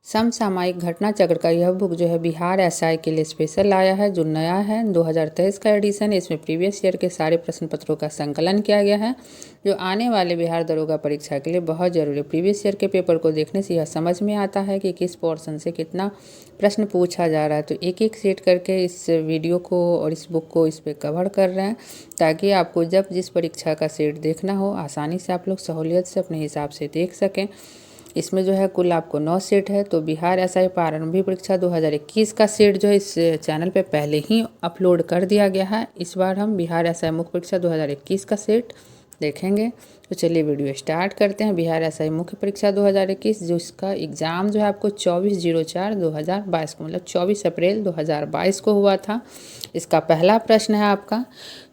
समसामयिक घटना चक्र का यह बुक जो है बिहार एसआई के लिए स्पेशल आया है, जो नया है 2023 का एडिशन है। इसमें प्रीवियस ईयर के सारे प्रश्न पत्रों का संकलन किया गया है, जो आने वाले बिहार दरोगा परीक्षा के लिए बहुत ज़रूरी है। प्रीवियस ईयर के पेपर को देखने से यह समझ में आता है कि किस पोर्शन से कितना प्रश्न पूछा जा रहा है। तो एक एक सेट करके इस वीडियो को और इस बुक को इस पर कवर कर रहे हैं, ताकि आपको जब जिस परीक्षा का सेट देखना हो आसानी से आप लोग सहूलियत से अपने हिसाब से देख सकें। इसमें जो है कुल आपको 9 सेट है। तो बिहार एसआई प्रारंभिक परीक्षा 2021 का सेट जो है इस चैनल पे पहले ही अपलोड कर दिया गया है। इस बार हम बिहार एसआई मुख्य परीक्षा 2021 का सेट देखेंगे। तो चलिए वीडियो स्टार्ट करते हैं। बिहार एसआई मुख्य परीक्षा 2021, जो इसका एग्ज़ाम जो है आपको 24/04/2022 को, मतलब 24 अप्रैल 2022 को हुआ था। इसका पहला प्रश्न है आपका,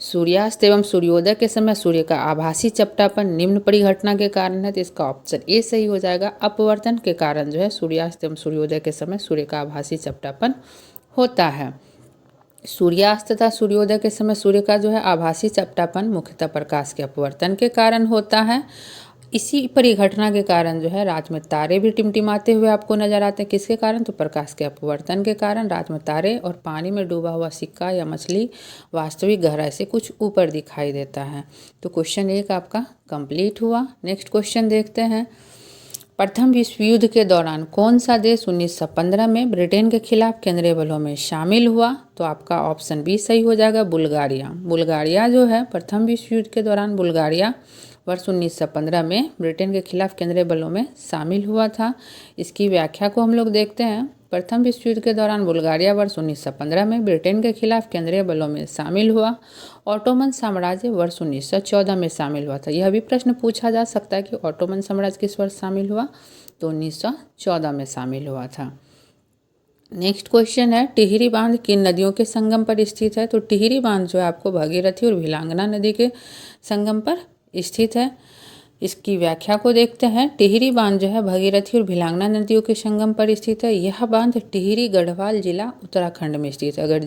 सूर्यास्त एवं सूर्योदय के समय सूर्य का आभासी चपटापन निम्न परिघटना के कारण है। तो इसका ऑप्शन ए सही हो जाएगा। अपवर्तन के कारण जो है सूर्यास्त एवं सूर्योदय के समय सूर्य का आभासी चपटापन होता है। सूर्यास्त तथा सूर्योदय के समय सूर्य का जो है आभासी चपटापन मुख्यतः प्रकाश के अपवर्तन के कारण होता है। इसी परिघटना के कारण जो है रात में तारे भी टिमटिमाते हुए आपको नजर आते हैं। किसके कारण? तो प्रकाश के अपवर्तन के कारण रात में तारे और पानी में डूबा हुआ सिक्का या मछली वास्तविक गहराई से कुछ ऊपर दिखाई देता है। तो क्वेश्चन 1 आपका कंप्लीट हुआ। नेक्स्ट क्वेश्चन देखते हैं। प्रथम विश्व युद्ध के दौरान कौन सा देश 1915 में ब्रिटेन के खिलाफ केंद्रीय बलों में शामिल हुआ? तो आपका ऑप्शन बी सही हो जाएगा, बुल्गारिया। बुल्गारिया जो है प्रथम विश्व युद्ध के दौरान बुल्गारिया वर्ष 1915 में ब्रिटेन के खिलाफ केंद्रीय बलों में शामिल हुआ था। इसकी व्याख्या को हम लोग देखते हैं। प्रथम विश्व युद्ध के दौरान बुल्गारिया वर्ष 1915 में ब्रिटेन के खिलाफ केंद्रीय बलों में शामिल हुआ। ऑटोमन साम्राज्य वर्ष 1914 में शामिल हुआ था। यह भी प्रश्न पूछा जा सकता है कि ऑटोमन साम्राज्य किस वर्ष शामिल हुआ? तो 1914 में शामिल हुआ था। नेक्स्ट क्वेश्चन है, टिहरी बांध किन नदियों के संगम पर स्थित है? तो टिहरी बांध जो है आपको भागीरथी और भिलांगना नदी के संगम पर स्थित है। इसकी व्याख्या को देखते हैं। टिहरी बांध जो है भगीरथी और भिलांगना नदियों के संगम पर स्थित है। यह बांध टिहरी गढ़वाल जिला उत्तराखंड में स्थित है। अगर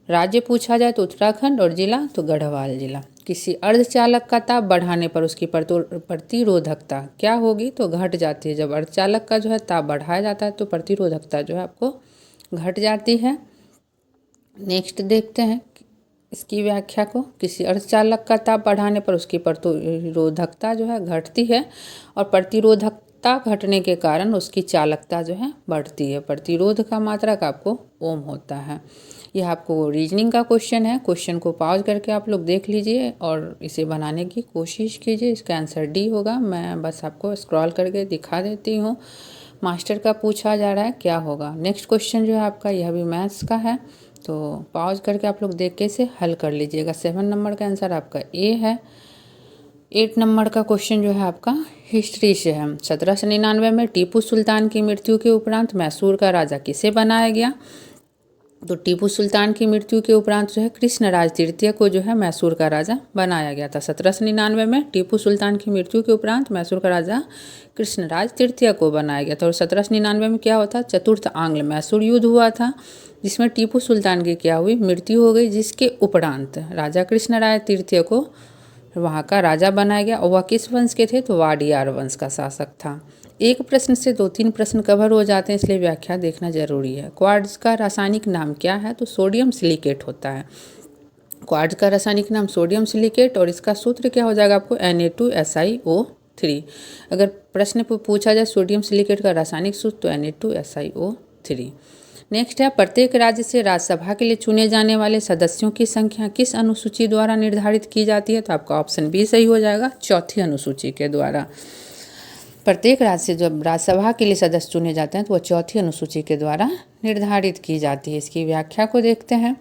राज्य पूछा जाए तो उत्तराखंड और जिला तो गढ़वाल जिला। किसी अर्धचालक का ताप बढ़ाने पर उसकी प्रतिरोधकता क्या होगी? तो घट जाती है। जब अर्धचालक का जो है ताप बढ़ाया जाता है तो प्रतिरोधकता जो है आपको घट जाती है। नेक्स्ट देखते हैं इसकी व्याख्या को। किसी अर्धचालक का ताप बढ़ाने पर उसकी प्रतिरोधकता जो है घटती है, और प्रतिरोधकता घटने के कारण उसकी चालकता जो है बढ़ती है। प्रतिरोध का मात्रक आपको ओम होता है। यह आपको रीजनिंग का क्वेश्चन है। क्वेश्चन को पॉज करके आप लोग देख लीजिए और इसे बनाने की कोशिश कीजिए। इसका आंसर डी होगा। मैं बस आपको स्क्रॉल करके दिखा देती हूँ। मास्टर का पूछा जा रहा है क्या होगा। नेक्स्ट क्वेश्चन जो है आपका, यह भी मैथ्स का है, तो पॉज करके आप लोग देख के इसे हल कर लीजिएगा। 7 नंबर का आंसर आपका ए है। 8 नंबर का क्वेश्चन जो है आपका हिस्ट्री से है। 1799 में टीपू सुल्तान की मृत्यु के उपरांत मैसूर का राजा किसे बनाया गया? तो टीपू सुल्तान की मृत्यु के उपरांत जो है कृष्णराज तृतीय को जो है मैसूर का राजा बनाया गया था। 1799 में टीपू सुल्तान की मृत्यु के उपरांत मैसूर का राजा कृष्णराज तृतीय को बनाया गया था। और 1799 में क्या होता? चतुर्थ आंग्ल मैसूर युद्ध हुआ था, जिसमें टीपू सुल्तान की क्या हुई? मृत्यु हो गई, जिसके उपरांत राजा कृष्णराज तृतीय को वहाँ का राजा बनाया गया। और वह किस वंश के थे? तो वाडियार वंश का शासक था। एक प्रश्न से 2-3 प्रश्न कवर हो जाते हैं, इसलिए व्याख्या देखना जरूरी है। क्वार्ट्ज का रासायनिक नाम क्या है? तो सोडियम सिलिकेट होता है। क्वार्ट्ज का रासायनिक नाम सोडियम सिलिकेट, और इसका सूत्र क्या हो जाएगा आपको? Na2SiO3। अगर प्रश्न पूछा जाए सोडियम सिलिकेट का रासायनिक सूत्र तो Na2SiO3। नेक्स्ट है, प्रत्येक राज्य से राज्यसभा के लिए चुने जाने वाले सदस्यों की संख्या किस अनुसूची द्वारा निर्धारित की जाती है? तो आपका ऑप्शन बी सही हो जाएगा, चौथी अनुसूची के द्वारा। प्रत्येक राज्य से जब राज्यसभा के लिए सदस्य चुने जाते हैं तो वह चौथी अनुसूची के द्वारा निर्धारित की जाती है। इसकी व्याख्या को देखते हैं।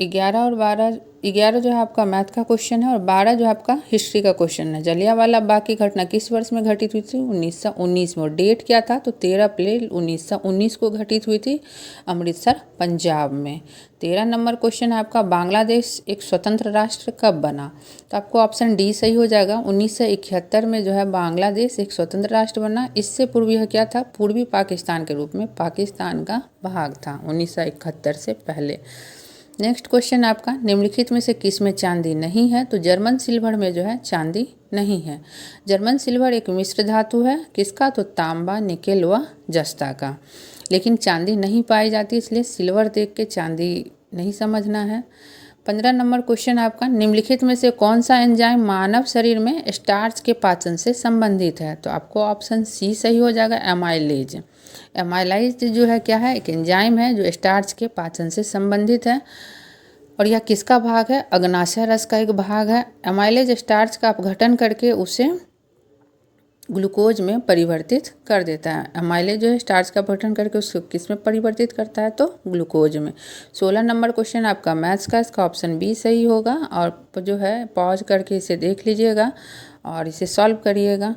11 और 12, 11 जो है आपका मैथ का क्वेश्चन है और 12 जो है आपका हिस्ट्री का क्वेश्चन है। जलियांवाला बाग की घटना किस वर्ष में घटित हुई थी? 1919 में। और डेट क्या था? तो 13 अप्रैल 1919 को घटित हुई थी, अमृतसर पंजाब में। 13 नंबर क्वेश्चन है आपका, बांग्लादेश एक स्वतंत्र राष्ट्र कब बना? तो आपको ऑप्शन डी सही हो जाएगा। 1971 में जो है बांग्लादेश एक स्वतंत्र राष्ट्र बना। इससे पूर्व यह क्या था? पूर्वी पाकिस्तान के रूप में पाकिस्तान का भाग था 1971 से पहले। नेक्स्ट क्वेश्चन आपका, निम्नलिखित में से किस में चांदी नहीं है? तो जर्मन सिल्वर में जो है चांदी नहीं है। जर्मन सिल्वर एक मिश्र धातु है, किसका? तो तांबा, निकेल व जस्ता का। लेकिन चांदी नहीं पाई जाती, इसलिए सिल्वर देख के चांदी नहीं समझना है। 15 नंबर क्वेश्चन आपका, निम्नलिखित में से कौन सा एंजाइम मानव शरीर में स्टार्च के पाचन से संबंधित है? तो आपको ऑप्शन सी सही हो जाएगा, एमाइलेज। एमाइलाइज जो है क्या है? एक एंजाइम है जो स्टार्च के पाचन से संबंधित है। और यह किसका भाग है? अग्नाशय रस का एक भाग है। एमाइलेज स्टार्च का अपघटन करके उसे ग्लूकोज में परिवर्तित कर देता है। एमाइलेज जो है स्टार्च का अपघटन करके उसको किस में परिवर्तित करता है? तो ग्लूकोज में। 16 नंबर क्वेश्चन आपका मैथ्स का, इसका ऑप्शन बी सही होगा। और जो है पॉज करके इसे देख लीजिएगा और इसे सॉल्व करिएगा।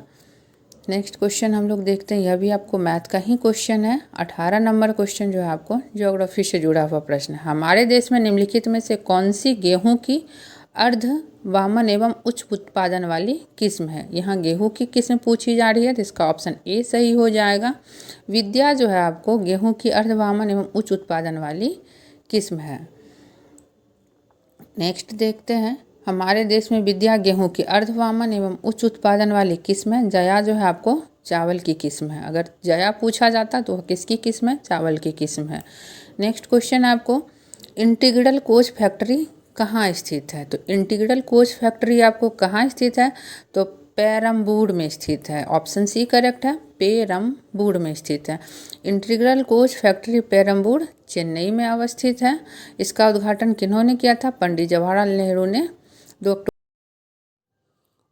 नेक्स्ट क्वेश्चन हम लोग देखते हैं, यह भी आपको मैथ का ही क्वेश्चन है। 18 नंबर क्वेश्चन जो है आपको ज्योग्राफी से जुड़ा हुआ प्रश्न है। हमारे देश में निम्नलिखित में से कौन सी गेहूं की अर्ध वामन एवं उच्च उत्पादन वाली किस्म है? यहाँ गेहूं की किस्म पूछी जा रही है, तो इसका ऑप्शन ए सही हो जाएगा। विद्या जो है आपको गेहूं की अर्ध वामन एवं उच्च उत्पादन वाली किस्म है। नेक्स्ट देखते हैं, हमारे देश में विद्या गेहूं की अर्ध वामन एवं उच्च उत्पादन वाली किस्म है। जया जो है आपको चावल की किस्म है। अगर जया पूछा जाता तो वह किसकी किस्म है? चावल की किस्म है। नेक्स्ट क्वेश्चन आपको, इंटीग्रल कोच फैक्ट्री कहाँ स्थित है? तो इंटीग्रल कोच फैक्ट्री आपको कहाँ स्थित है? तो पेरम्बूर में स्थित है। ऑप्शन सी करेक्ट है, पेरम्बूर में स्थित है। Integral coach factory Perambur Chennai में अवस्थित है। इसका उद्घाटन किन्होंने किया था? पंडित जवाहरलाल नेहरू ने 2 अक्टूबर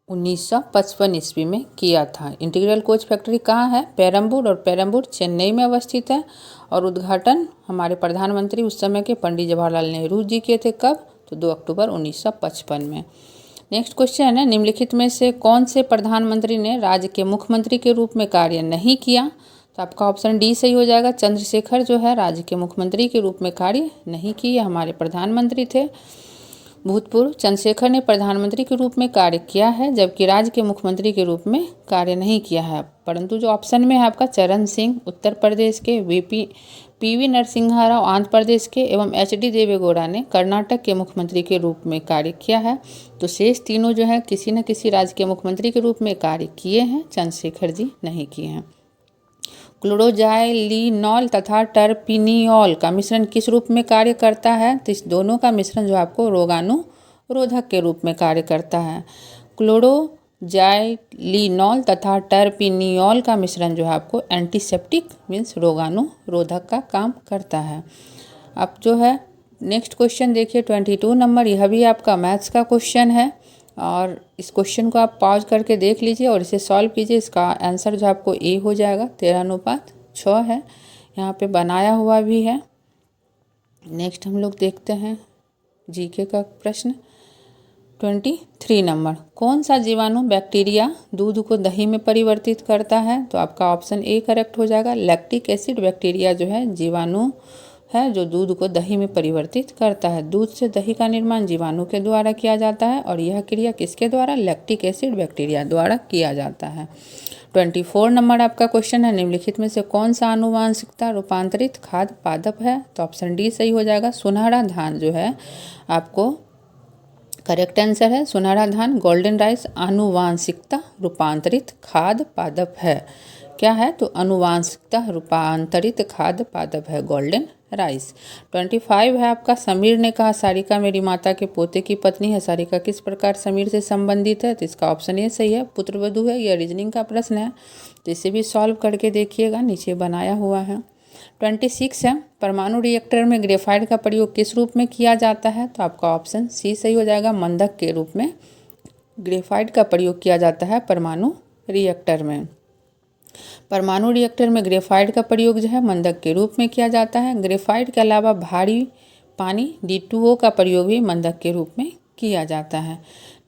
1955 ईस्वी में किया था। इंटीग्रल कोच फैक्ट्री कहाँ है? पेरम्बूर, और पेरम्बूर चेन्नई में अवस्थित है। और उद्घाटन हमारे प्रधानमंत्री उस समय के पंडित जवाहरलाल नेहरू जी किए थे। कब? तो 2 अक्टूबर 1955 में। नेक्स्ट क्वेश्चन है, निम्नलिखित में से कौन से प्रधानमंत्री ने राज्य के मुख्यमंत्री के रूप में कार्य नहीं किया? तो आपका ऑप्शन डी सही हो जाएगा। चंद्रशेखर जो है राज्य के मुख्यमंत्री के रूप में कार्य नहीं किए, हमारे प्रधानमंत्री थे। भूतपूर्व चंद्रशेखर ने प्रधानमंत्री के रूप में कार्य किया है, जबकि राज्य के मुख्यमंत्री के रूप में कार्य नहीं किया है। परंतु जो ऑप्शन में है आपका चरण सिंह उत्तर प्रदेश के, पीवी नरसिम्हा राव आंध्र प्रदेश के एवं एचडी देवेगौड़ा ने कर्नाटक के मुख्यमंत्री के रूप में कार्य किया है। तो शेष तीनों जो है किसी न किसी राज्य के मुख्यमंत्री के रूप में कार्य किए हैं, चंद्रशेखर जी नहीं किए हैं। क्लोरोजाइलिनॉल तथा टर्पिनियोल का मिश्रण किस रूप में कार्य करता है? तो इस दोनों का मिश्रण जो आपको रोगाणुरोधक के रूप में कार्य करता है। क्लोरोजाइलिनॉल तथा टर्पिनियोल का मिश्रण जो है आपको एंटीसेप्टिक मीन्स रोगाणुरोधक का काम करता है। अब जो है नेक्स्ट क्वेश्चन देखिए 22 नंबर, यह भी आपका मैथ्स का क्वेश्चन है। और इस क्वेश्चन को आप पॉज करके देख लीजिए और इसे सॉल्व कीजिए। इसका आंसर जो आपको ए हो जाएगा, 13:6 है। यहाँ पे बनाया हुआ भी है। नेक्स्ट हम लोग देखते हैं जीके का प्रश्न 23 नंबर, कौन सा जीवाणु बैक्टीरिया दूध को दही में परिवर्तित करता है? तो आपका ऑप्शन ए करेक्ट हो जाएगा। लैक्टिक एसिड बैक्टीरिया जो है जीवाणु है जो दूध को दही में परिवर्तित करता है। दूध से दही का निर्माण जीवाणु के द्वारा किया जाता है और यह क्रिया किसके द्वारा? लैक्टिक एसिड बैक्टीरिया द्वारा किया जाता है। 24 नंबर आपका क्वेश्चन है, निम्नलिखित में से कौन सा आनुवांशिकता रूपांतरित खाद्य पादप है? तो ऑप्शन डी सही हो जाएगा। सुनहरा धान जो है आपको करेक्ट आंसर है। सुनहरा धान गोल्डन राइस आनुवांशिकता रूपांतरित खाद्य पादप है। क्या है? तो आनुवांशिकता रूपांतरित खाद्य पादप है गोल्डन राइस। 25 है आपका, समीर ने कहा सारिका मेरी माता के पोते की पत्नी है। सारिका किस प्रकार समीर से संबंधित है? तो इसका ऑप्शन ये सही है, पुत्रवधू है। यह रीजनिंग का प्रश्न है, तो इसे भी सॉल्व करके देखिएगा, नीचे बनाया हुआ है। 26 है, परमाणु रिएक्टर में ग्रेफाइट का प्रयोग किस रूप में किया जाता है? तो आपका ऑप्शन सी सही हो जाएगा। मंदक के रूप में ग्रेफाइट का प्रयोग किया जाता है परमाणु रिएक्टर में। परमाणु रिएक्टर में ग्रेफाइट का प्रयोग जो है मंदक के रूप में किया जाता है। ग्रेफाइट के अलावा भारी पानी D2O का प्रयोग भी मंदक के रूप में किया जाता है।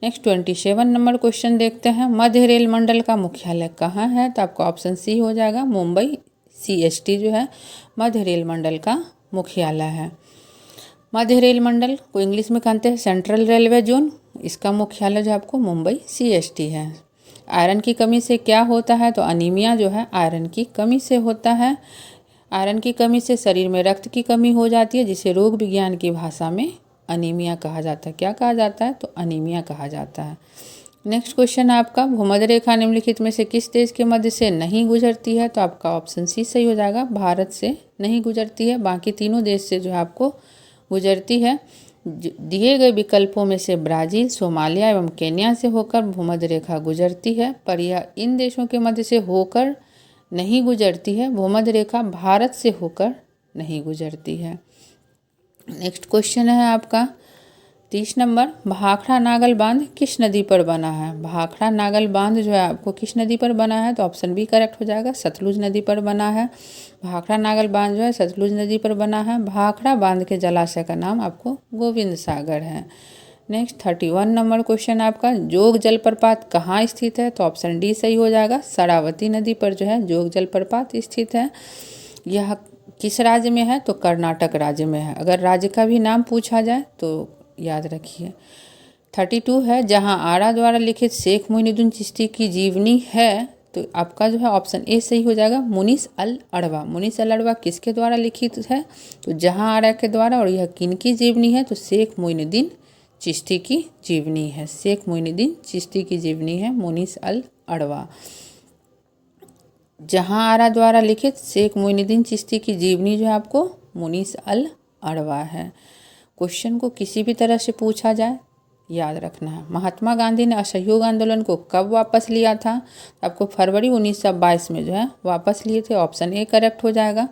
नेक्स्ट 27 नंबर क्वेश्चन देखते हैं, मध्य रेल मंडल का मुख्यालय कहाँ है? तो आपका ऑप्शन सी हो जाएगा, मुंबई CST जो है मध्य रेल मंडल का मुख्यालय है। मध्य रेल मंडल को इंग्लिश में कहते हैं सेंट्रल रेलवे जोन। इसका मुख्यालय जो आपको मुंबई CST है। आयरन की कमी से क्या होता है? तो अनीमिया जो है आयरन की कमी से होता है। आयरन की कमी से शरीर में रक्त की कमी हो जाती है, जिसे रोग विज्ञान की भाषा में अनीमिया कहा जाता है। क्या कहा जाता है? तो अनीमिया कहा जाता है। नेक्स्ट क्वेश्चन है आपका, भूमध्य रेखा निम्नलिखित में से किस देश के मध्य से नहीं गुजरती है? तो आपका ऑप्शन सी सही हो जाएगा, भारत से नहीं गुजरती है। बाकी तीनों देश से जो है आपको गुजरती है। दिए गए विकल्पों में से ब्राज़ील, सोमालिया एवं केन्या से होकर भूमध्य रेखा गुजरती है, पर यह इन देशों के मध्य से होकर नहीं गुजरती है। भूमध्य रेखा भारत से होकर नहीं गुजरती है। नेक्स्ट क्वेश्चन है आपका 30 नंबर, भाखड़ा नागल बांध किस नदी पर बना है? भाखड़ा नागल बांध जो है आपको किस नदी पर बना है? तो ऑप्शन बी करेक्ट हो जाएगा, सतलुज नदी पर बना है। भाखड़ा नागल बांध जो है सतलुज नदी पर बना है। भाखड़ा बांध के जलाशय का नाम आपको गोविंद सागर है। नेक्स्ट 31 नंबर क्वेश्चन आपका, जोग जलप्रपात कहाँ स्थित है? तो ऑप्शन डी सही हो जाएगा, शरावती नदी पर जो है जोग जलप्रपात स्थित है। यह किस राज्य में है? तो कर्नाटक राज्य में है। अगर राज्य का भी नाम पूछा जाए तो याद रखिए। 32 है, जहां आरा द्वारा लिखित शेख मोइनुद्दीन चिश्ती की जीवनी है, तो आपका जो है ऑप्शन ए सही हो जाएगा, मुनीस अल अड़वा। मुनीस अल अड़वा किसके द्वारा लिखित है? तो जहां आरा के द्वारा। और यह किन की जीवनी है? तो शेख मोइनुद्दीन चिश्ती की जीवनी है। शेख मोइनुद्दीन चिश्ती की जीवनी है मुनीस अल अड़वा। जहां आरा द्वारा लिखित शेख मोइनुद्दीन चिश्ती की जीवनी जो है आपको मुनीस अल अड़वा है। क्वेश्चन को किसी भी तरह से पूछा जाए याद रखना है। महात्मा गांधी ने असहयोग आंदोलन को कब वापस लिया था? आपको फरवरी 1922 में जो है वापस लिए थे। ऑप्शन ए करेक्ट हो जाएगा।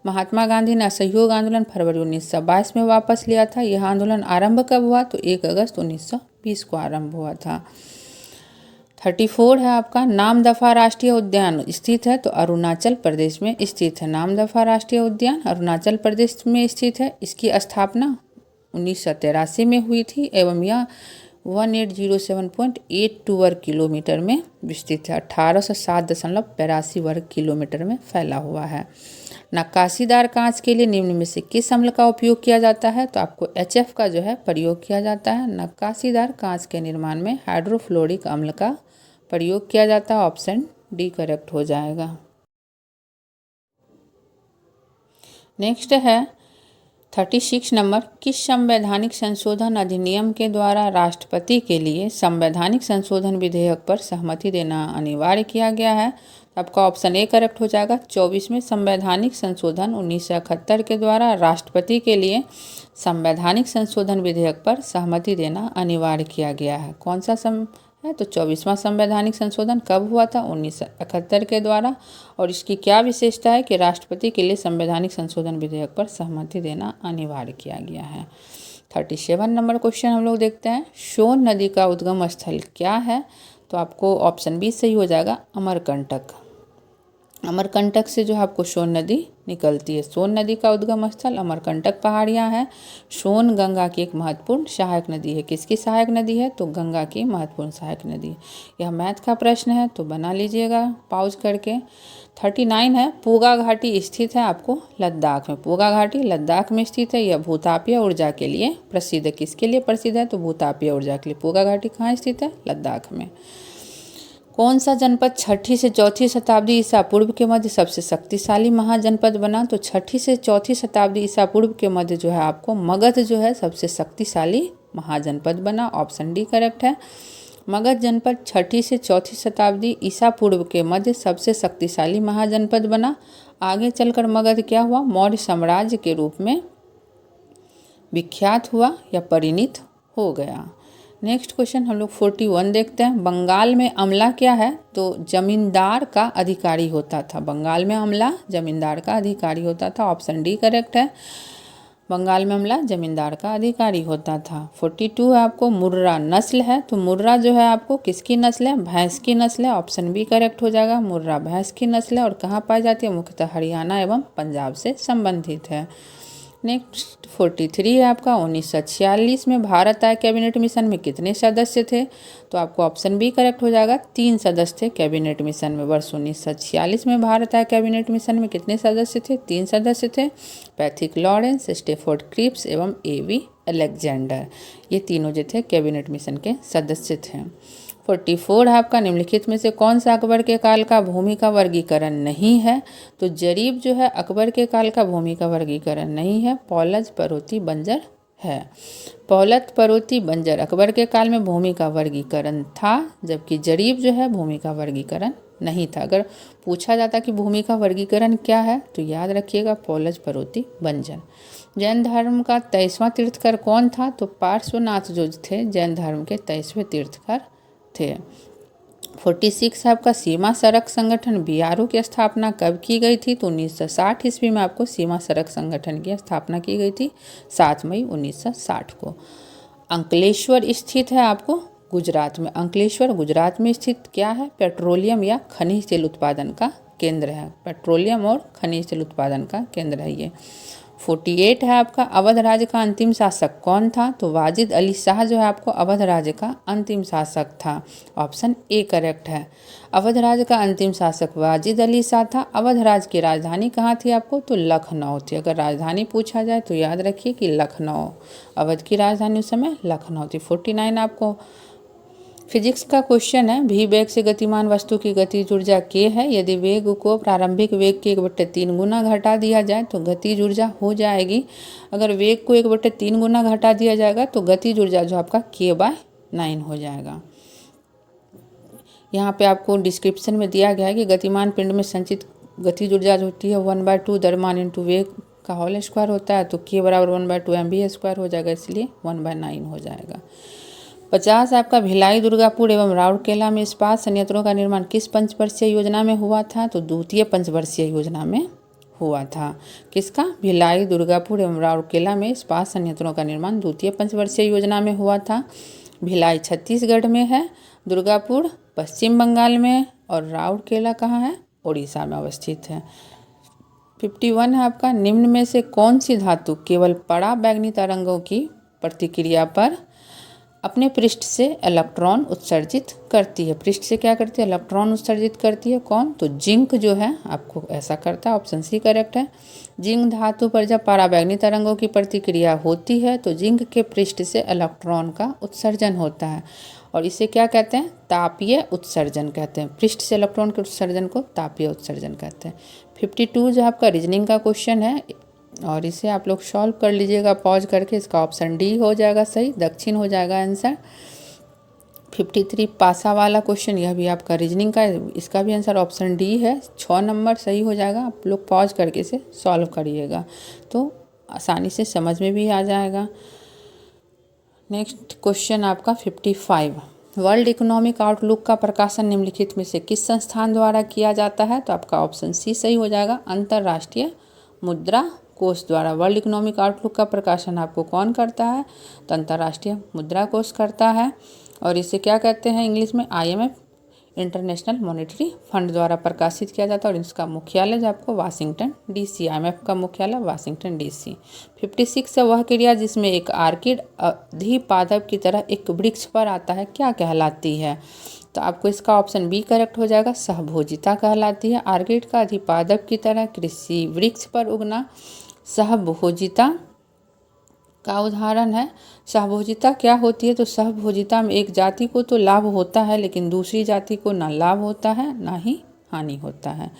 महात्मा गांधी ने असहयोग आंदोलन फरवरी 1922 में वापस लिया था। यह आंदोलन आरंभ कब हुआ? तो 1 अगस्त 1920 को आरंभ हुआ था। 34 है आपका, नामदफा राष्ट्रीय उद्यान स्थित है? तो अरुणाचल प्रदेश में स्थित है। नामदफा राष्ट्रीय उद्यान अरुणाचल प्रदेश में स्थित है। इसकी स्थापना 1983 में हुई थी एवं यह 1807.82 वर्ग किलोमीटर में विस्तृत है। 1807.82 वर्ग किलोमीटर में फैला हुआ है। नक्काशीदार कांच के लिए निम्न में से किस अम्ल का उपयोग किया जाता है? तो आपको HF का जो है प्रयोग किया जाता है। नक्काशीदार कांच के निर्माण में हाइड्रोफ्लोरिक अम्ल का प्रयोग किया जाता है। ऑप्शन डी करेक्ट हो जाएगा। नेक्स्ट है 36 नंबर, किस संवैधानिक संशोधन अधिनियम के द्वारा राष्ट्रपति के लिए संवैधानिक संशोधन विधेयक पर सहमति देना अनिवार्य किया गया है? आपका ऑप्शन ए करेक्ट हो जाएगा। 24वें संवैधानिक संशोधन 1971 के द्वारा राष्ट्रपति के लिए संवैधानिक संशोधन विधेयक पर सहमति देना अनिवार्य किया गया है। कौन सा है? तो 24वां संवैधानिक संशोधन कब हुआ था? 1971 के द्वारा। और इसकी क्या विशेषता है कि राष्ट्रपति के लिए संवैधानिक संशोधन विधेयक पर सहमति देना अनिवार्य किया गया है। 37 नंबर क्वेश्चन हम लोग देखते हैं, सोन नदी का उद्गम स्थल क्या है? तो आपको ऑप्शन बी सही हो जाएगा, अमरकंटक। अमरकंटक से जो है आपको सोन नदी निकलती है। सोन नदी का उद्गम स्थल अमरकंटक पहाड़ियाँ हैं। सोन गंगा की एक महत्वपूर्ण सहायक नदी है। किसकी सहायक नदी है? तो गंगा की महत्वपूर्ण सहायक नदी है। यह मैथ का प्रश्न है तो बना लीजिएगा पॉज करके। 39 है, पूगा घाटी स्थित है आपको लद्दाख में। पूगा घाटी लद्दाख में स्थित है। यह भूतापीय ऊर्जा के लिए प्रसिद्ध है। किसके लिए प्रसिद्ध है? तो भूतापीय ऊर्जा के लिए। पूगा घाटी कहाँ स्थित है? लद्दाख में। कौन सा जनपद 6ठी से 4ठी शताब्दी ईसा पूर्व के मध्य सबसे शक्तिशाली महाजनपद बना? तो 6ठी से 4ठी शताब्दी ईसा पूर्व के मध्य जो है आपको मगध जो है सबसे शक्तिशाली महाजनपद बना। ऑप्शन डी करेक्ट है। मगध जनपद 6ठी से 4ठी शताब्दी ईसा पूर्व के मध्य सबसे शक्तिशाली महाजनपद बना। आगे चलकर मगध क्या हुआ? मौर्य साम्राज्य के रूप में विख्यात हुआ या परिणित हो गया। नेक्स्ट क्वेश्चन हम लोग 41 देखते हैं, बंगाल में अमला क्या है? तो जमींदार का अधिकारी होता था। बंगाल में अमला जमींदार का अधिकारी होता था। ऑप्शन डी करेक्ट है। बंगाल में अमला जमींदार का अधिकारी होता था। 42 है आपको, मुर्रा नस्ल है। तो मुर्रा जो है आपको किसकी नस्ल है? भैंस की नस्ल है। ऑप्शन बी करेक्ट हो जाएगा। मुर्रा भैंस की नस्ल है और कहाँ पाई जाती है? मुख्यतः हरियाणा एवं पंजाब से संबंधित है। नेक्स्ट 43 है आपका, 1946 में भारत आय कैबिनेट मिशन में कितने सदस्य थे? तो आपको ऑप्शन बी करेक्ट हो जाएगा, 3 सदस्य थे कैबिनेट मिशन में। वर्ष 1946 में भारत आय कैबिनेट मिशन में कितने सदस्य थे? 3 सदस्य थे। पैथिक लॉरेंस, स्टेफोर्ड क्रिप्स एवं A.V. अलेक्जेंडर, ये तीनों जो थे कैबिनेट मिशन के सदस्य थे। 44 है आपका, निम्नलिखित में से कौन सा अकबर के काल का भूमि का वर्गीकरण नहीं है? तो जरीब जो है अकबर के काल का भूमि का वर्गीकरण नहीं है, पौलज, परोती, बंजर है। पौलत, परोती, बंजर अकबर के काल में भूमि का वर्गीकरण था, जबकि जरीब जो है भूमि का वर्गीकरण नहीं था। अगर पूछा जाता कि भूमि का वर्गीकरण क्या है तो याद रखिएगा पौलज, परोती, बंजर। जैन धर्म का 23वां तीर्थकर कौन था? तो पार्श्वनाथ जो थे जैन धर्म के 23वें तीर्थकर थे। 46 है आपका, सीमा सड़क संगठन बीआरओ की स्थापना कब की गई थी? तो 1960 ईस्वी में आपको सीमा सड़क संगठन की स्थापना की गई थी, 7 मई 1960 को। अंकलेश्वर स्थित है आपको गुजरात में। अंकलेश्वर गुजरात में स्थित क्या है? पेट्रोलियम या खनिज तेल उत्पादन का केंद्र है। पेट्रोलियम और खनिज तेल उत्पादन का केंद्र है ये। 48 है आपका, अवध राज्य का अंतिम शासक कौन था? तो वाजिद अली शाह जो है आपको अवध राज्य का अंतिम शासक था। ऑप्शन ए करेक्ट है। अवध राज्य का अंतिम शासक वाजिद अली शाह था। अवध राज्य की राजधानी कहाँ थी आपको? तो लखनऊ थी। अगर राजधानी पूछा जाए तो याद रखिए कि लखनऊ, अवध की राजधानी उस समय लखनऊ थी। 49 आपको फिजिक्स का क्वेश्चन है, भी वेग से गतिमान वस्तु की गतिज ऊर्जा k है। यदि वेग को प्रारंभिक वेग के 1/3 गुना घटा दिया जाए तो गतिज ऊर्जा हो जाएगी। अगर वेग को 1/3 गुना घटा दिया जाएगा तो गतिज ऊर्जा जो आपका k/9 हो जाएगा। यहाँ पे आपको डिस्क्रिप्शन में दिया गया है कि गतिमान पिंड में संचित गतिज ऊर्जा जो होती है 1/2 द्रव्यमान इंटू वेग का होल स्क्वायर होता है, तो k बराबर 1/2 mv² हो जाएगा, इसलिए 1/9 हो जाएगा। 50 आपका, भिलाई, दुर्गापुर एवं राउरकेला में इस्पात संयंत्रों का निर्माण किस पंचवर्षीय योजना में हुआ था? तो द्वितीय पंचवर्षीय योजना में हुआ था। किसका? भिलाई, दुर्गापुर एवं राउरकेला में इस्पात संयंत्रों का निर्माण द्वितीय पंचवर्षीय योजना में हुआ था। भिलाई छत्तीसगढ़ में है, दुर्गापुर पश्चिम बंगाल में और राउरकेला कहाँ है? उड़ीसा में अवस्थित है। 51 है आपका, निम्न में से कौन सी धातु केवल पराबैंगनी तरंगों की प्रतिक्रिया पर अपने पृष्ठ से इलेक्ट्रॉन उत्सर्जित करती है? पृष्ठ से क्या करती है? इलेक्ट्रॉन उत्सर्जित करती है। कौन? तो जिंक जो है आपको ऐसा करता है। ऑप्शन सी करेक्ट है। जिंक धातु पर जब पराबैंगनी तरंगों की प्रतिक्रिया होती है तो जिंक के पृष्ठ से इलेक्ट्रॉन का उत्सर्जन होता है और इसे क्या कहते हैं? तापीय उत्सर्जन कहते हैं। पृष्ठ से इलेक्ट्रॉन के उत्सर्जन को तापीय उत्सर्जन कहते हैं। 52 जो आपका रीजनिंग का क्वेश्चन है और इसे आप लोग सॉल्व कर लीजिएगा पॉज करके। इसका ऑप्शन डी हो जाएगा सही, दक्षिण हो जाएगा आंसर। 53 पासा वाला क्वेश्चन, यह भी आपका रीजनिंग का है, इसका भी आंसर ऑप्शन डी है, 6 नंबर सही हो जाएगा। आप लोग पॉज करके इसे सॉल्व करिएगा तो आसानी से समझ में भी आ जाएगा। नेक्स्ट क्वेश्चन आपका 55, वर्ल्ड इकोनॉमिक आउटलुक का प्रकाशन निम्नलिखित में से किस संस्थान द्वारा किया जाता है? तो आपका ऑप्शन सी सही हो जाएगा, अंतर्राष्ट्रीय मुद्रा कोष द्वारा। वर्ल्ड इकोनॉमिक आउटलुक का प्रकाशन आपको कौन करता है? तो अंतर्राष्ट्रीय मुद्रा कोष करता है और इसे क्या कहते हैं इंग्लिश में? IMF, इंटरनेशनल मॉनेटरी फंड द्वारा प्रकाशित किया जाता है और इसका मुख्यालय जो आपको वाशिंगटन DC, IMF का मुख्यालय वाशिंगटन DC। 56 है, वह क्रिया जिसमें एक आर्किड अधिपादप की तरह एक वृक्ष पर आता है क्या कहलाती है? तो आपको इसका ऑप्शन बी करेक्ट हो जाएगा, सहभोजिता कहलाती है। आर्किड का अधिपादप की तरह कृषि वृक्ष पर उगना सहभोजिता का उदाहरण है। सहभोजिता क्या होती है? तो सहभोजिता में एक जाति को तो लाभ होता है लेकिन दूसरी जाति को ना लाभ होता है ना ही हानि होता है।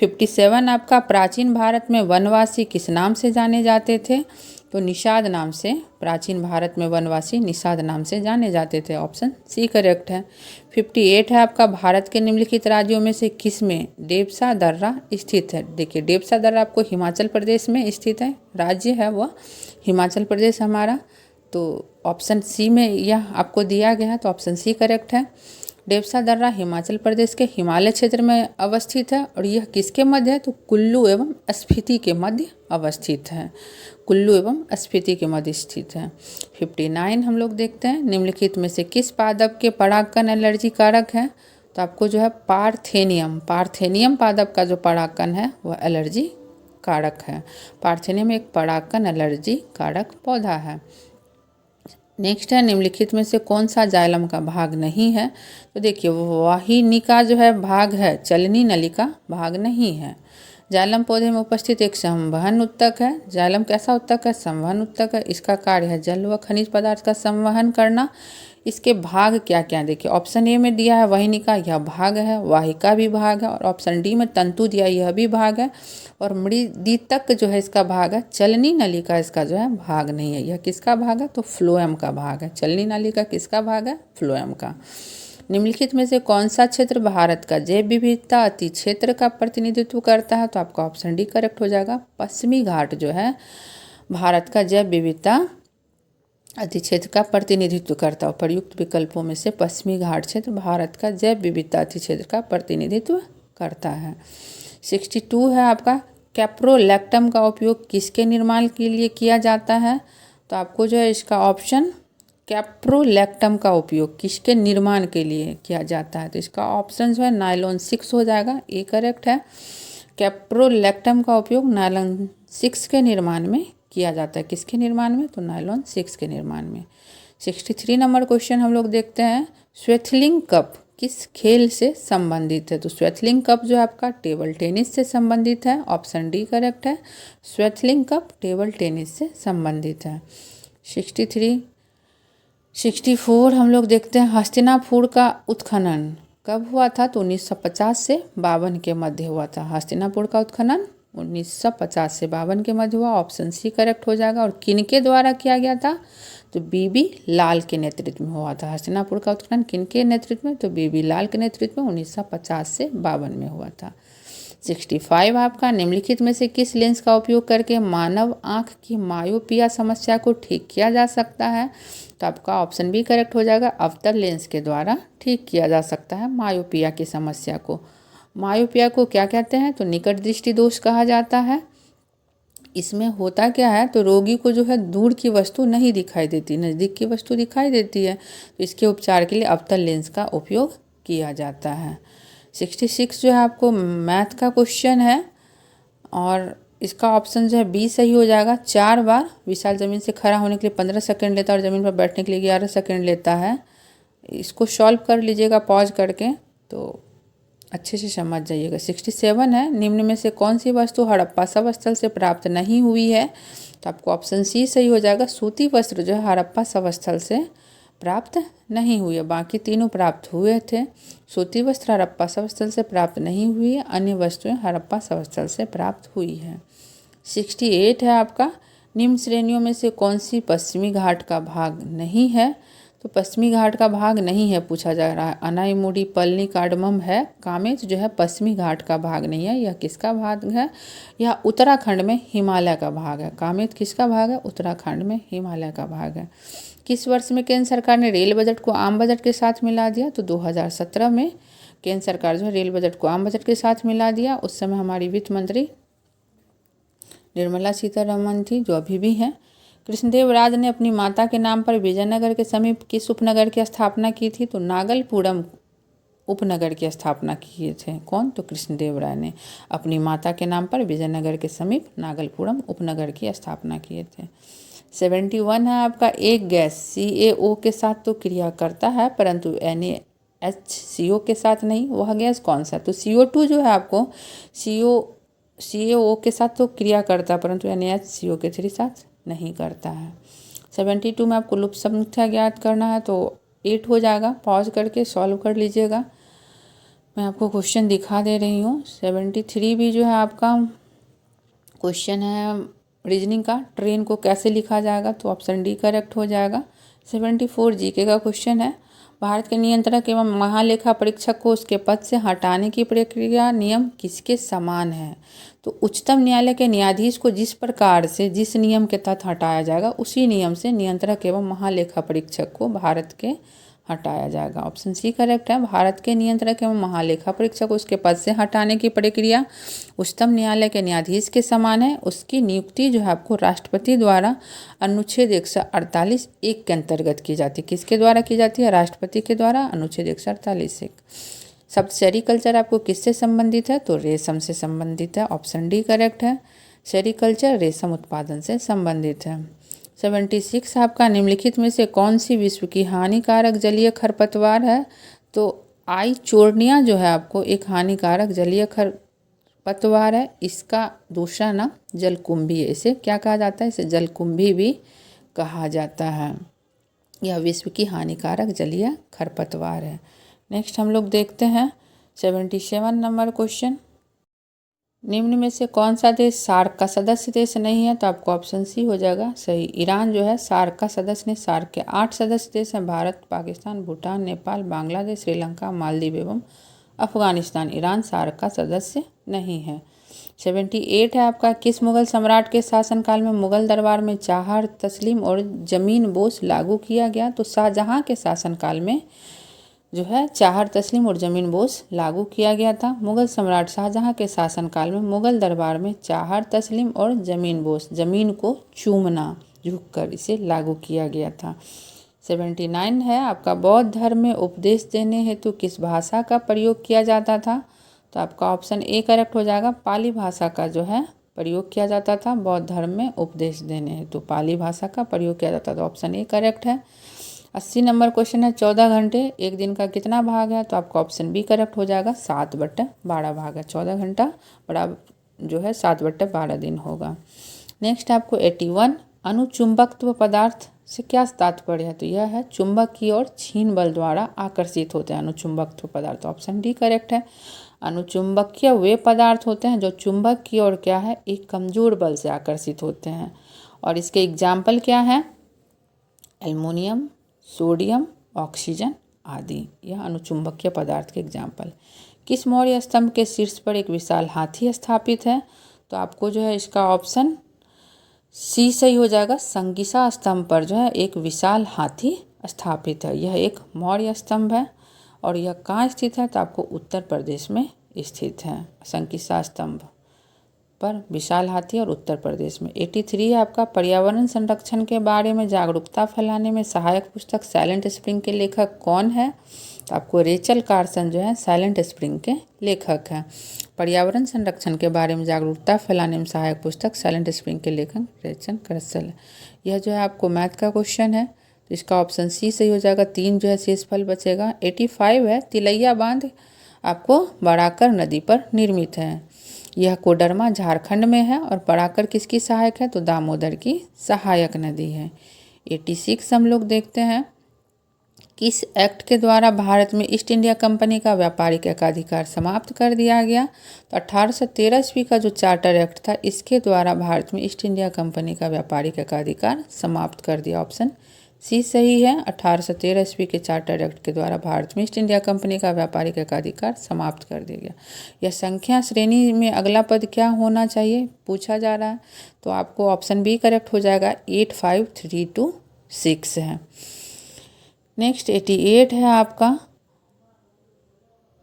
57 आपका, प्राचीन भारत में वनवासी किस नाम से जाने जाते थे? तो निषाद नाम से। प्राचीन भारत में वनवासी निषाद नाम से जाने जाते थे। ऑप्शन सी करेक्ट है। 58 है आपका, भारत के निम्नलिखित राज्यों में से किस में देवसा दर्रा स्थित है? देखिए देवसा दर्रा आपको हिमाचल प्रदेश में स्थित है, राज्य है वह हिमाचल प्रदेश हमारा। तो ऑप्शन सी में यह आपको दिया गया है, तो ऑप्शन सी करेक्ट है। देवसा दर्रा हिमाचल प्रदेश के हिमालय क्षेत्र में अवस्थित है और यह किसके मध्य है? तो कुल्लू एवं स्पीति के मध्य अवस्थित है। कुल्लू एवं स्पीति के मध्य स्थित है। 59 हम लोग देखते हैं, निम्नलिखित में से किस पादप के परागकण एलर्जी कारक है? तो आपको जो है पार्थेनियम पादप का जो परागकण है वह एलर्जी कारक है। पार्थेनियम एक परागकण एलर्जी कारक पौधा है। नेक्स्ट है, निम्नलिखित में से कौन सा जाइलम का भाग नहीं है? तो देखिए वाहिनिका जो है भाग है, चलनी नलिका भाग नहीं है। जालम पौधे में उपस्थित एक संवहन उत्तक है। जालम कैसा उत्तक है? संवहन उत्तक है। इसका कार्य है जल व खनिज पदार्थ का संवहन करना। इसके भाग क्या क्या देखिए, ऑप्शन ए में दिया है वहिनिका, यह भाग है, वाहिका भी भाग है, और ऑप्शन डी में तंतु दिया, यह भी भाग है, और मृदितक जो है इसका भाग है। चलनी नलिका इसका जो है भाग नहीं है। यह किसका भाग है? तो फ्लोएम का भाग है। चलनी नलिका किसका भाग है? फ्लोएम का। निम्नलिखित में से कौन सा क्षेत्र भारत का जैव विविधता अति क्षेत्र का प्रतिनिधित्व करता है? तो आपका ऑप्शन डी करेक्ट हो जाएगा। पश्चिमी घाट जो है भारत का जैव विविधता अति क्षेत्र का प्रतिनिधित्व करता है। प्रयुक्त विकल्पों में से पश्चिमी घाट क्षेत्र भारत का जैव विविधता अति क्षेत्र का प्रतिनिधित्व करता है। 62 है आपका, कैप्रोलैक्टम का उपयोग किसके निर्माण के लिए किया जाता है? तो आपको जो है इसका ऑप्शन कैप्रोलैक्टम का उपयोग किसके निर्माण के लिए किया जाता है? तो इसका ऑप्शन जो है नायलॉन 6 हो जाएगा, ए करेक्ट है। कैप्रोलैक्टम का उपयोग नायलॉन 6 के निर्माण में किया जाता है। किसके निर्माण में? तो नायलॉन 6 के निर्माण में। 63 नंबर क्वेश्चन हम लोग देखते हैं, स्वेथलिंग कप किस खेल से संबंधित है? तो स्वेथलिंग कप जो है आपका टेबल टेनिस से संबंधित है। ऑप्शन डी करेक्ट है। स्वेथलिंग कप टेबल टेनिस से संबंधित है। 64 हम लोग देखते हैं, हस्तिनापुर का उत्खनन कब हुआ था? तो 1950 से 52 के मध्य हुआ था। हस्तिनापुर का उत्खनन 1950 से 52 के मध्य हुआ। ऑप्शन सी करेक्ट हो जाएगा। और किनके द्वारा किया गया था? तो बीबी लाल के नेतृत्व में हुआ था। हस्तिनापुर का उत्खनन किनके नेतृत्व में? तो बीबी लाल के नेतृत्व में 1950 से 52 में हुआ था। 65 आपका, निम्नलिखित में से किस लेंस का उपयोग करके मानव आँख की मायोपिया समस्या को ठीक किया जा सकता है? तो आपका ऑप्शन बी करेक्ट हो जाएगा। अवतल लेंस के द्वारा ठीक किया जा सकता है मायोपिया की समस्या को। मायोपिया को क्या कहते हैं? तो निकट दृष्टि दोष कहा जाता है। इसमें होता क्या है? तो रोगी को जो है दूर की वस्तु नहीं दिखाई देती, नज़दीक की वस्तु दिखाई देती है। तो इसके उपचार के लिए अवतल लेंस का उपयोग किया जाता है। 66 जो है आपको मैथ का क्वेश्चन है, और इसका ऑप्शन जो है बी सही हो जाएगा। 4 बार विशाल ज़मीन से खड़ा होने के लिए 15 सेकंड लेता है और ज़मीन पर बैठने के लिए 11 सेकंड लेता है। इसको सॉल्व कर लीजिएगा पॉज करके, तो अच्छे से समझ जाइएगा। 67 है, निम्न में से कौन सी वस्तु हड़प्पा सवस्थल से प्राप्त नहीं हुई है? तो आपको ऑप्शन सी सही हो जाएगा। सूती वस्त्र जो है हड़प्पा सवस्थल से प्राप्त नहीं हुई है। बाकी तीनों प्राप्त हुए थे। सूती वस्त्र हड़प्पा सवस्थल से प्राप्त नहीं हुई है, अन्य वस्तुएं हड़प्पा सवस्थल से प्राप्त हुई है। 68 है आपका, निम्न श्रेणियों में से कौन सी पश्चिमी घाट का भाग नहीं है? तो पश्चिमी घाट का भाग नहीं है पूछा जा रहा है। अनाईमुडी, पलनी, कार्डमम है। कामेत जो है पश्चिमी घाट का भाग नहीं है। यह किसका भाग है? यह उत्तराखंड में हिमालय का भाग है। कामेत किसका भाग है? उत्तराखंड में हिमालय का भाग है। किस वर्ष में केंद्र सरकार ने रेल बजट को आम बजट के साथ मिला दिया? तो 2017 में केंद्र सरकार जो है रेल बजट को आम बजट के साथ मिला दिया। उस समय हमारी वित्त मंत्री निर्मला सीतारमण थी, जो अभी भी हैं। कृष्णदेव राज ने अपनी माता के नाम पर विजयनगर के समीप किस उपनगर की स्थापना की थी? तो नागलपुरम उपनगर की स्थापना किए थे। कौन? तो कृष्णदेव राय ने अपनी माता के नाम पर विजयनगर के समीप नागलपुरम उपनगर की स्थापना किए थे। 71 है आपका, एक गैस CaO के साथ तो क्रिया करता है परंतु NaHCO के साथ नहीं। वह गैस कौन सा? तो CO2 जो है आपको CaO के साथ तो क्रिया करता है परंतु NaHCO के साथ नहीं करता है। 72 में आपको लुप्त संख्या ज्ञात करना है, तो 8 हो जाएगा। पॉज करके सॉल्व कर लीजिएगा। मैं आपको क्वेश्चन दिखा दे रही हूँ। 73 भी जो है आपका क्वेश्चन है रीजनिंग का, ट्रेन को कैसे लिखा जाएगा? तो ऑप्शन डी करेक्ट हो जाएगा। 74 जीके का क्वेश्चन है, भारत के नियंत्रक एवं महालेखा परीक्षक को उसके पद से हटाने की प्रक्रिया नियम किसके समान है? तो उच्चतम न्यायालय के न्यायाधीश को जिस प्रकार से जिस नियम के तहत हटाया जाएगा उसी नियम से नियंत्रक एवं महालेखा परीक्षक को भारत के हटाया जाएगा। ऑप्शन सी करेक्ट है। भारत के नियंत्रक एवं महालेखा परीक्षक को उसके पद से हटाने की प्रक्रिया उच्चतम न्यायालय के न्यायाधीश के समान है। उसकी नियुक्ति जो है आपको राष्ट्रपति द्वारा अनुच्छेद 148(1) के अंतर्गत की जाती है। किसके द्वारा की जाती है? राष्ट्रपति के द्वारा, अनुच्छेद 148(1). शब्द सेरीकल्चर आपको किससे संबंधित है? तो रेशम से संबंधित है। ऑप्शन डी करेक्ट है। सेरीकल्चर रेशम उत्पादन से संबंधित है। 76 आपका, निम्नलिखित में से कौन सी विश्व की हानिकारक जलीय खरपतवार है? तो आइचोर्निया जो है आपको एक हानिकारक जलीय खरपतवार खरपतवार है, इसका दूसरा नाम जलकुंभी है। इसे क्या कहा जाता है? इसे जलकुंभी भी कहा जाता है। यह विश्व की हानिकारक जलीय खरपतवार है। नेक्स्ट हम लोग देखते हैं 77 नंबर क्वेश्चन। निम्न में से कौन सा देश सार्क का सदस्य देश नहीं है? तो आपको ऑप्शन सी हो जाएगा सही। ईरान जो है सार्क का सदस्य नहीं। सार्क के 8 सदस्य देश हैं, भारत, पाकिस्तान, भूटान, नेपाल, बांग्लादेश, श्रीलंका, मालदीव एवं अफगानिस्तान। ईरान सार्क का सदस्य नहीं है। 78 है आपका, किस मुगल सम्राट के शासनकाल में मुगल दरबार में चाहर तस्लीम और जमीन बोस लागू किया गया? तो शाहजहां के शासनकाल में जो है चाहर तस्लीम और ज़मीन बोस लागू किया गया था। मुगल सम्राट शाहजहां के शासनकाल में मुगल दरबार में चाहर तस्लीम और ज़मीन बोस, ज़मीन को चूमना, झुककर इसे लागू किया गया था। 79 है आपका, बौद्ध धर्म में उपदेश देने हेतु किस भाषा का प्रयोग किया जाता था? तो आपका ऑप्शन ए करेक्ट हो जाएगा। पाली भाषा का जो है प्रयोग किया जाता था बौद्ध धर्म में उपदेश देने हेतु, पाली भाषा का प्रयोग किया जाता था। ऑप्शन ए करेक्ट है। 80 नंबर क्वेश्चन है, 14 घंटे एक दिन का कितना भाग है? तो आपका ऑप्शन बी करेक्ट हो जाएगा, 7/12 भाग है। 14 घंटा बड़ा जो है 7/12 दिन होगा। नेक्स्ट आपको 81, अनुचुंबकत्व पदार्थ से क्या तात्पर्य है? तो यह है चुंबक की ओर छीन बल द्वारा आकर्षित होते हैं अनुचुंबकत्व पदार्थ। ऑप्शन डी करेक्ट है। अनुचुंबकीय वे पदार्थ होते हैं जो चुंबक की ओर क्या है, एक कमजोर बल से आकर्षित होते हैं। और इसके एग्जाम्पल क्या है? एल्युमिनियम, सोडियम, ऑक्सीजन आदि, यह अनुचुंबकीय पदार्थ के एग्जाम्पल। किस मौर्य स्तंभ के शीर्ष पर एक विशाल हाथी स्थापित है? तो आपको जो है इसका ऑप्शन सी सही हो जाएगा। संगिसा स्तंभ पर जो है एक विशाल हाथी स्थापित है। यह एक मौर्य स्तंभ है और यह कहाँ स्थित है? तो आपको उत्तर प्रदेश में स्थित है। संगिसा स्तंभ पर विशाल हाथी और उत्तर प्रदेश में। 83 है आपका, पर्यावरण संरक्षण के बारे में जागरूकता फैलाने में सहायक पुस्तक साइलेंट स्प्रिंग के लेखक कौन है? तो आपको रेचल कार्सन जो है साइलेंट स्प्रिंग के लेखक हैं। पर्यावरण संरक्षण के बारे में जागरूकता फैलाने में सहायक पुस्तक साइलेंट स्प्रिंग के लेखक रेचल कार्सन। यह जो है आपको मैथ का क्वेश्चन है, तो इसका ऑप्शन सी सही हो जाएगा। 3 जो है शेषफल बचेगा। 85 है, तिलैया बांध आपको बड़ाकर नदी पर निर्मित है। यह कोडरमा झारखंड में है और बड़ाकर किसकी सहायक है? तो दामोदर की सहायक नदी है। 86 हम लोग देखते हैं, किस एक्ट के द्वारा भारत में ईस्ट इंडिया कंपनी का व्यापारिक एकाधिकार समाप्त कर दिया गया? तो 1813 ईस्वी का जो चार्टर एक्ट था, इसके द्वारा भारत में ईस्ट इंडिया कंपनी का व्यापारिक एकाधिकार समाप्त कर दिया। ऑप्शन सी सही है। 1813 ईस्वी के चार्टर एक्ट के द्वारा भारत में ईस्ट इंडिया कंपनी का व्यापारिक एकाधिकार समाप्त कर दिया गया। यह संख्या श्रेणी में अगला पद क्या होना चाहिए पूछा जा रहा है, तो आपको ऑप्शन बी करेक्ट हो जाएगा। 85326 है। नेक्स्ट 88 है आपका,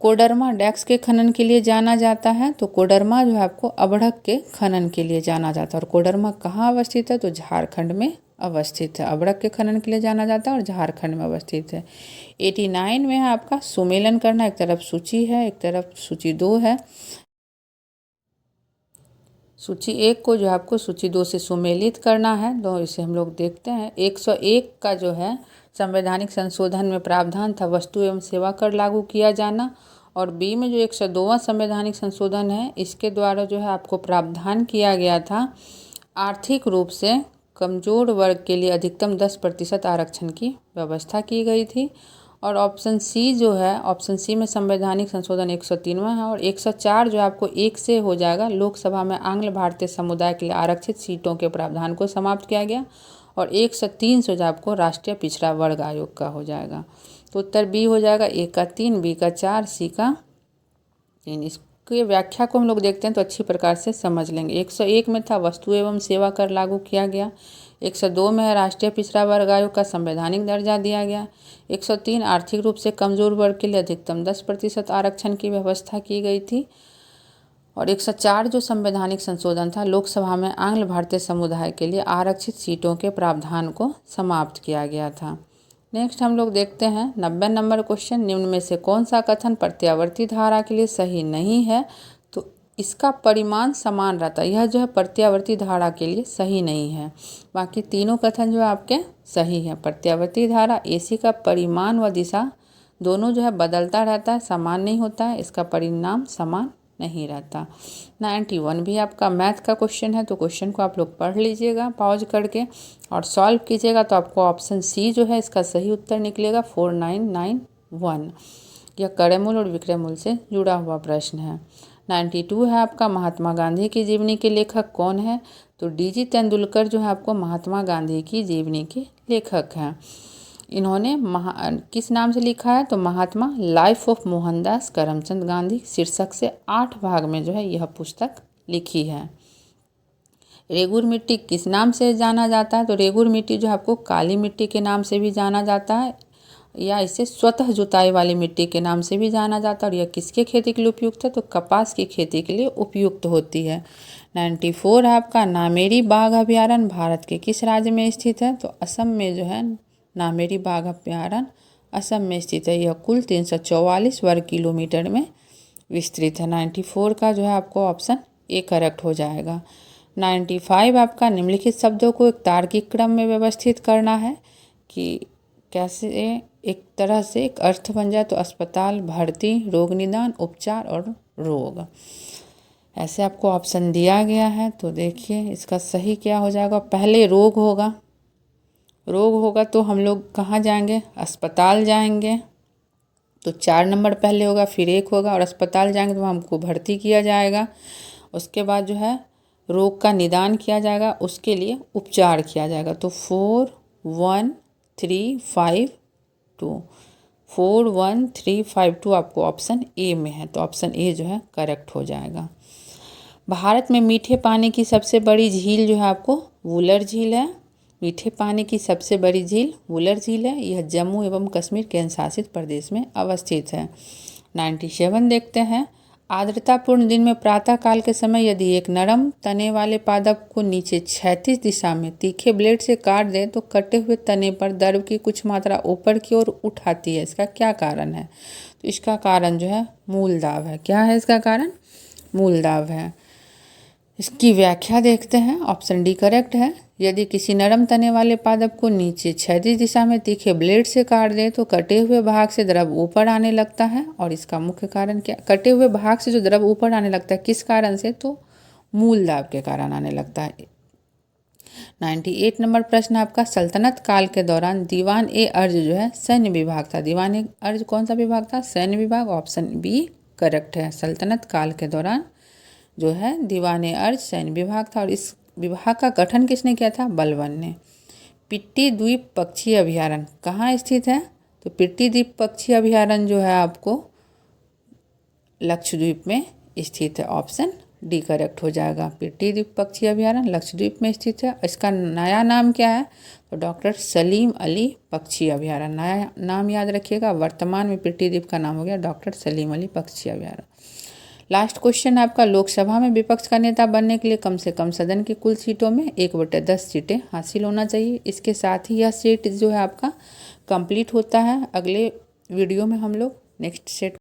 कोडरमा डेक्स के खनन के लिए जाना जाता है। तो कोडरमा जो है आपको अबड़क के खनन के लिए जाना जाता है। और कोडरमा कहाँ अवस्थित है? तो झारखंड में अवस्थित है। अबड़क के खनन के लिए जाना जाता है और झारखंड में अवस्थित है। 89 में है आपका, सुमेलन करना। एक तरफ सूची है, एक तरफ सूची 2 है। सूची 1 को जो है आपको सूची 2 से सुमेलित करना है, तो इसे हम लोग देखते हैं। 101 का जो है संवैधानिक संशोधन में प्रावधान था वस्तु एवं सेवा कर लागू किया जाना। और बी में जो 102वां संवैधानिक संशोधन है, इसके द्वारा जो है आपको प्रावधान किया गया था आर्थिक रूप से कमज़ोर वर्ग के लिए अधिकतम 10% आरक्षण की व्यवस्था की गई थी। और ऑप्शन सी जो है, ऑप्शन सी में संवैधानिक संशोधन 103वां है। और 104 जो आपको 1 से हो जाएगा, लोकसभा में आंग्ल भारतीय समुदाय के लिए आरक्षित सीटों के प्रावधान को समाप्त किया गया। और 103 जो आपको राष्ट्रीय पिछड़ा वर्ग आयोग का हो जाएगा। तो उत्तर बी हो जाएगा। ए का 3, बी का 4, सी का 3। इसकी व्याख्या को हम लोग देखते हैं तो अच्छी प्रकार से समझ लेंगे। 101 में था वस्तु एवं सेवा कर लागू किया गया। 102 में है राष्ट्रीय पिछड़ा वर्ग आयोग का संवैधानिक दर्जा दिया गया। 103 आर्थिक रूप से कमजोर वर्ग के लिए अधिकतम 10% आरक्षण की व्यवस्था की गई थी। और 104 जो संवैधानिक संशोधन था, लोकसभा में आंग्ल भारतीय समुदाय के लिए आरक्षित सीटों के प्रावधान को समाप्त किया गया था। नेक्स्ट हम लोग देखते हैं 90 नंबर क्वेश्चन, निम्न में से कौन सा कथन प्रत्यावर्ती धारा के लिए सही नहीं है? तो इसका परिमाण समान रहता है। यह जो है प्रत्यावर्ती धारा के लिए सही नहीं है। बाकी तीनों कथन जो है आपके सही है। प्रत्यावर्ती धारा AC का परिमाण व दिशा दोनों जो है बदलता रहता है, समान नहीं होता है। इसका परिणाम समान नहीं रहता। 91 भी आपका मैथ का क्वेश्चन है, तो क्वेश्चन को आप लोग पढ़ लीजिएगा पॉज करके और सॉल्व कीजिएगा, तो आपको ऑप्शन सी जो है इसका सही उत्तर निकलेगा 4991। यह कड़े-मूल और विक्रय-मूल से जुड़ा हुआ प्रश्न है। 92 है आपका महात्मा गांधी की जीवनी के लेखक कौन है, तो डी.जी. तेंदुलकर जो है आपको महात्मा गांधी की जीवनी के लेखक हैं। इन्होंने किस नाम से लिखा है, तो महात्मा लाइफ ऑफ मोहनदास करमचंद गांधी शीर्षक से 8 भाग में जो है यह पुस्तक लिखी है। रेगुर मिट्टी किस नाम से जाना जाता है, तो रेगुर मिट्टी जो है आपको काली मिट्टी के नाम से भी जाना जाता है या इसे स्वतः जुताई वाली मिट्टी के नाम से भी जाना जाता है। और यह किसके खेती के लिए उपयुक्त है, तो कपास की खेती के लिए उपयुक्त होती है। 94 है आपका नामेरी बाघ अभयारण्य भारत के किस राज्य में स्थित है, तो असम में जो है नामेरी बाघ अभयारण्य असम में स्थित है। यह कुल 344 वर्ग किलोमीटर में विस्तृत है। 94 का जो है आपको ऑप्शन ए करेक्ट हो जाएगा। 95 आपका निम्नलिखित शब्दों को एक तार्किक क्रम में व्यवस्थित करना है कि कैसे एक तरह से एक अर्थ बन जाए, तो अस्पताल, भर्ती, रोग निदान, उपचार और रोग, ऐसे आपको ऑप्शन दिया गया है। तो देखिए इसका सही क्या हो जाएगा। पहले रोग होगा, रोग होगा तो हम लोग कहाँ जाएंगे, अस्पताल जाएंगे, तो 4 नंबर पहले होगा, फिर 1 होगा और अस्पताल जाएंगे तो हमको भर्ती किया जाएगा। उसके बाद जो है रोग का निदान किया जाएगा, उसके लिए उपचार किया जाएगा। तो 4 1 3 5 2 4 1 3 5 2 आपको ऑप्शन ए में है, तो ऑप्शन ए जो है करेक्ट हो जाएगा। भारत में मीठे पानी की सबसे बड़ी झील जो है आपको वुलर झील है। मीठे पानी की सबसे बड़ी झील वुलर झील है। यह जम्मू एवं कश्मीर केंद्र शासित प्रदेश में अवस्थित है। 97 देखते हैं। आर्द्रतापूर्ण दिन में प्रातः काल के समय यदि एक नरम तने वाले पादप को नीचे क्षैतिज दिशा में तीखे ब्लेड से काट दे तो कटे हुए तने पर द्रव की कुछ मात्रा ऊपर की ओर उठाती है। इसका क्या कारण है, तो इसका कारण जो है मूल दाब है। क्या है इसका कारण, मूल दाब है। इसकी व्याख्या देखते हैं। ऑप्शन डी करेक्ट है। यदि किसी नरम तने वाले पादप को नीचे क्षैतिज दिशा में तीखे ब्लेड से काट दे तो कटे हुए भाग से द्रव ऊपर आने लगता है। और इसका मुख्य कारण क्या, कटे हुए भाग से जो द्रव ऊपर आने लगता है किस कारण से, तो मूल दाब के कारण आने लगता है। 98 नंबर प्रश्न आपका सल्तनत काल के दौरान दीवान ए अर्ज जो है सैन्य विभाग था। दीवान ए अर्ज कौन सा विभाग था, सैन्य विभाग। ऑप्शन बी करेक्ट है। सल्तनत काल के दौरान जो है दीवान-ए अर्ज सैन्य विभाग था। और इस विभाग का गठन किसने किया था, बलबन ने। पिट्टी द्वीप पक्षी अभयारण्य कहाँ स्थित है, तो पिट्टी द्वीप पक्षी अभयारण्य जो है आपको लक्षद्वीप में स्थित है। ऑप्शन डी करेक्ट हो जाएगा। पिट्टी द्वीप पक्षी अभयारण्य लक्षद्वीप में स्थित है। इसका नया नाम क्या है, तो डॉक्टर सलीम अली पक्षी अभयारण्य, नया नाम याद रखिएगा। वर्तमान में पिट्टी द्वीप का नाम हो गया डॉक्टर सलीम अली पक्षी अभयारण्य। लास्ट क्वेश्चन आपका, लोकसभा में विपक्ष का नेता बनने के लिए कम से कम सदन की कुल सीटों में 1/10 सीटें हासिल होना चाहिए। इसके साथ ही यह सेट जो है आपका कंप्लीट होता है। अगले वीडियो में हम लोग नेक्स्ट सेट